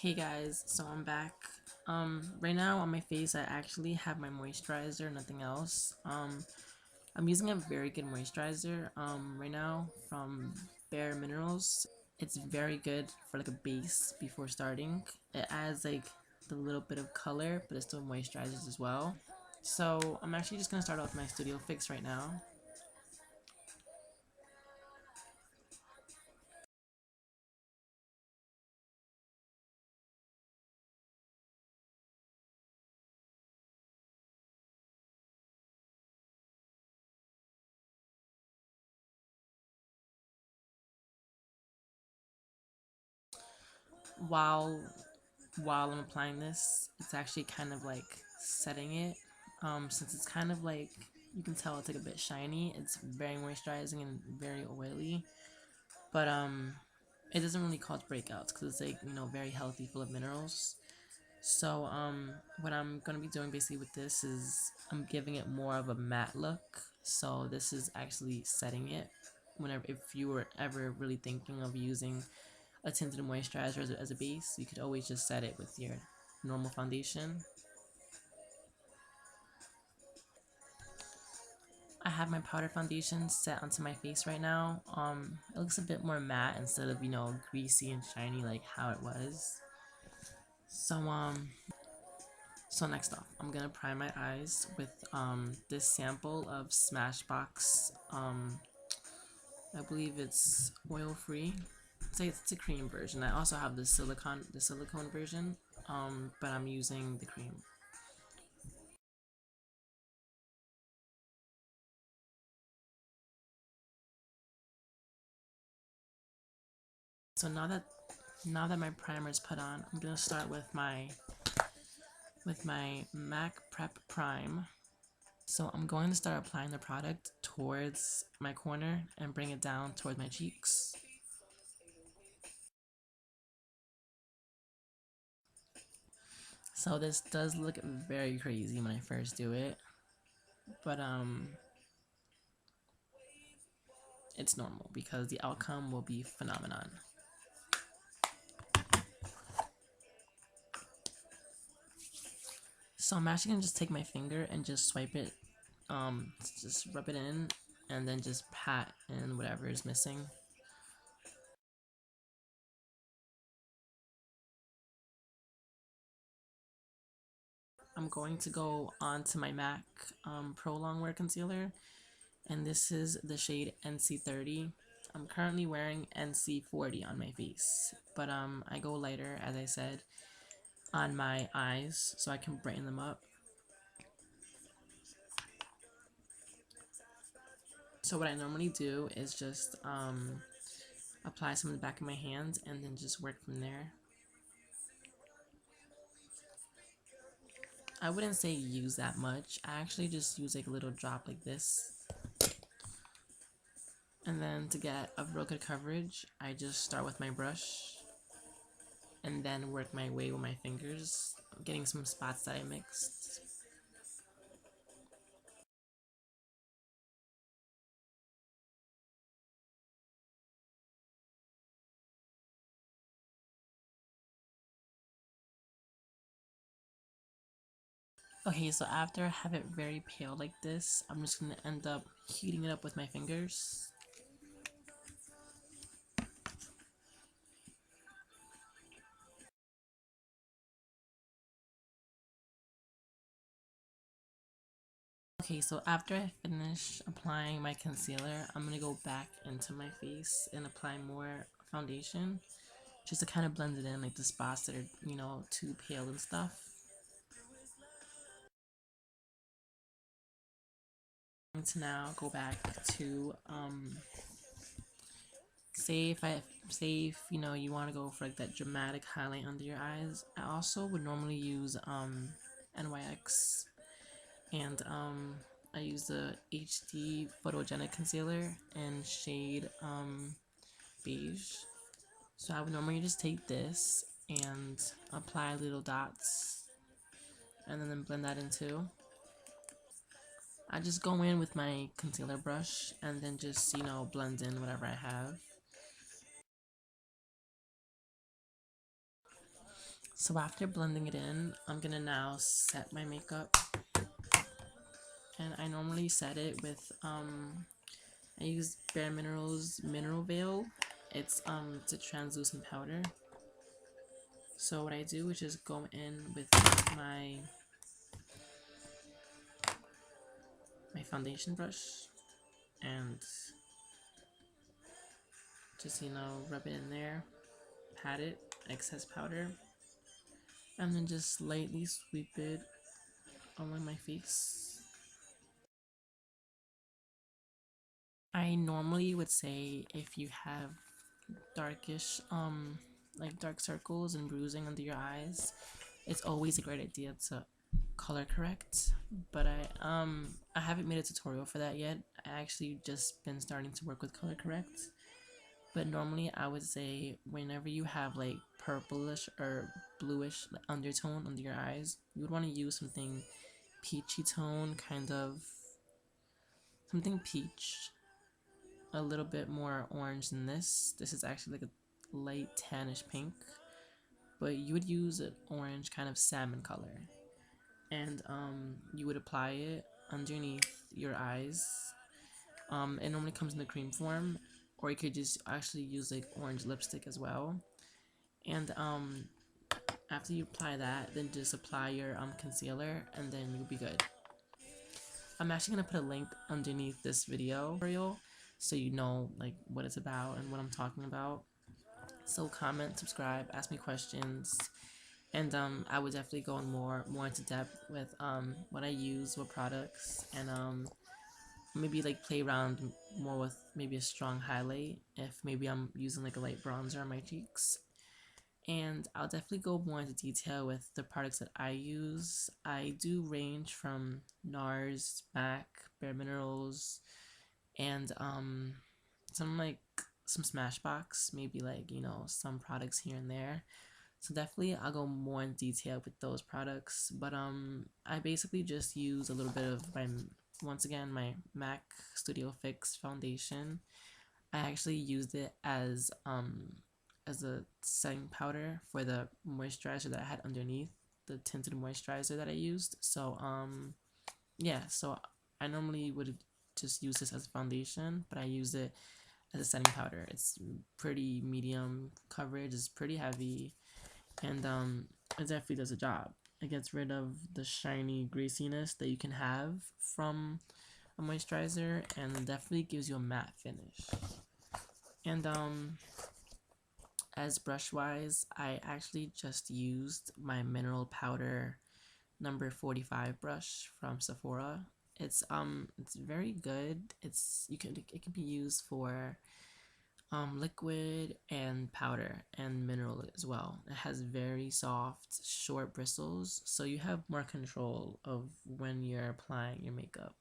Hey guys, so I'm back. Right now on my face I actually have my moisturizer, nothing else. I'm using a very good moisturizer right now from Bare Minerals. It's very good for like a base before starting. It adds like the little bit of color, but it still moisturizes as well. So I'm actually just gonna start off my Studio Fix right now. While while I'm applying this, it's actually kind of like setting it. Since it's kind of like, you can tell it's like a bit shiny. It's very moisturizing and very oily, but it doesn't really cause breakouts because it's like, very healthy, full of minerals. So what I'm gonna be doing basically with this is I'm giving it more of a matte look. So this is actually setting it. Whenever, if you were ever really thinking of using a tinted moisturizer as a base, you could always just set it with your normal foundation. I have my powder foundation set onto my face right now. It looks a bit more matte instead of, greasy and shiny like how it was. So next off, I'm gonna prime my eyes with this sample of Smashbox. I believe it's oil-free. It's a cream version. I also have the silicone version, but I'm using the cream. So now that my primer is put on, I'm gonna start with my MAC Prep+Prime. So I'm going to start applying the product towards my corner and bring it down towards my cheeks. So this does look very crazy when I first do it, but it's normal because the outcome will be phenomenon. So I'm actually gonna just take my finger and just swipe it, just rub it in, and then just pat in whatever is missing. I'm going to go on to my MAC Prolong Wear Concealer, and this is the shade NC30. I'm currently wearing NC40 on my face, but I go lighter, as I said, on my eyes so I can brighten them up. So what I normally do is just apply some in the back of my hands and then just work from there. I wouldn't say use that much. I actually just use like a little drop like this. And then to get a real good coverage, I just start with my brush and then work my way with my fingers, getting some spots that I mixed. Okay, so after I have it very pale like this, I'm just going to end up heating it up with my fingers. Okay, so after I finish applying my concealer, I'm going to go back into my face and apply more foundation, just to kind of blend it in, like the spots that are, too pale and stuff. I'm going to now go back to, say if you want to go for like that dramatic highlight under your eyes. I also would normally use NYX, and I use the HD Photogenic Concealer in shade beige. So I would normally just take this and apply little dots and then blend that in too. I just go in with my concealer brush and then just, blend in whatever I have. So after blending it in, I'm gonna now set my makeup, and I normally set it with I use Bare Minerals Mineral Veil. It's a translucent powder. So what I do is just go in with my foundation brush and just rub it in there, pat it, excess powder, and then just lightly sweep it along my face. I normally would say if you have darkish like dark circles and bruising under your eyes, it's always a great idea to color correct. But I haven't made a tutorial for that yet. I actually just been starting to work with color correct. But normally I would say whenever you have like purplish or bluish undertone under your eyes, you would want to use something peachy tone, kind of something peach, a little bit more orange than this. This is actually like a light tannish pink, but you would use an orange kind of salmon color, and you would apply it underneath your eyes. It normally comes in the cream form, or you could just actually use like orange lipstick as well. And after you apply that, then just apply your concealer, and then you'll be good. I'm actually gonna put a link underneath this video tutorial so you know like what it's about and what I'm talking about. So comment, subscribe, ask me questions, and I would definitely go in more into depth with what I use, what products, and maybe like play around more with maybe a strong highlight if maybe I'm using like a light bronzer on my cheeks. And I'll definitely go more into detail with the products that I use. I do range from NARS, MAC, Bare Minerals, and some Smashbox, maybe like some products here and there. So definitely I'll go more in detail with those products. But I basically just use a little bit of once again my MAC Studio Fix foundation. I actually used it as a setting powder for the moisturizer that I had underneath, the tinted moisturizer that I used. So yeah, so I normally would just use this as a foundation, but I use it as a setting powder. It's pretty medium coverage, it's pretty heavy, and it definitely does a job. It gets rid of the shiny greasiness that you can have from a moisturizer, and definitely gives you a matte finish. And as brush wise, I actually just used my mineral powder number 45 brush from Sephora. It's very good. It can be used for liquid and powder and mineral as well. It has very soft, short bristles, so you have more control of when you're applying your makeup.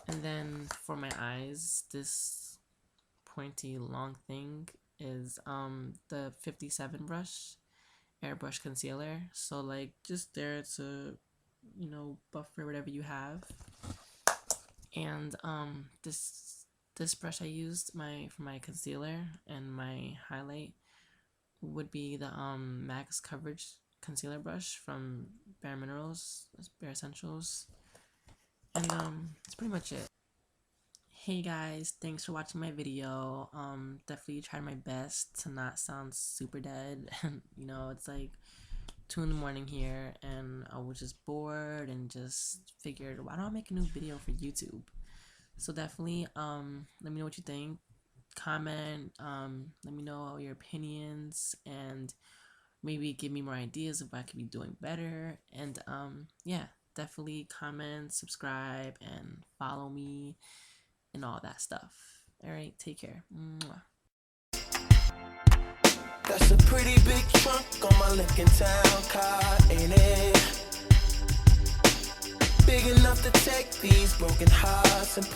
And then for my eyes, this pointy long thing is the 57 brush airbrush concealer. So like just there to buffer whatever you have. And this brush I used for my concealer and my highlight would be the Max Coverage concealer brush from Bare Minerals, Bare Essentials. And that's pretty much it. Hey guys, thanks for watching my video. Definitely tried my best to not sound super dead. It's like 2 in the morning here, and I was just bored and just figured, why don't I make a new video for YouTube? So definitely let me know what you think. Comment, let me know your opinions, and maybe give me more ideas of what I could be doing better. And yeah, definitely comment, subscribe, and follow me and all that stuff. Alright, take care. Mwah. That's a pretty big trunk on my Lincoln Town car, ain't it? Big enough to take these broken hearts and put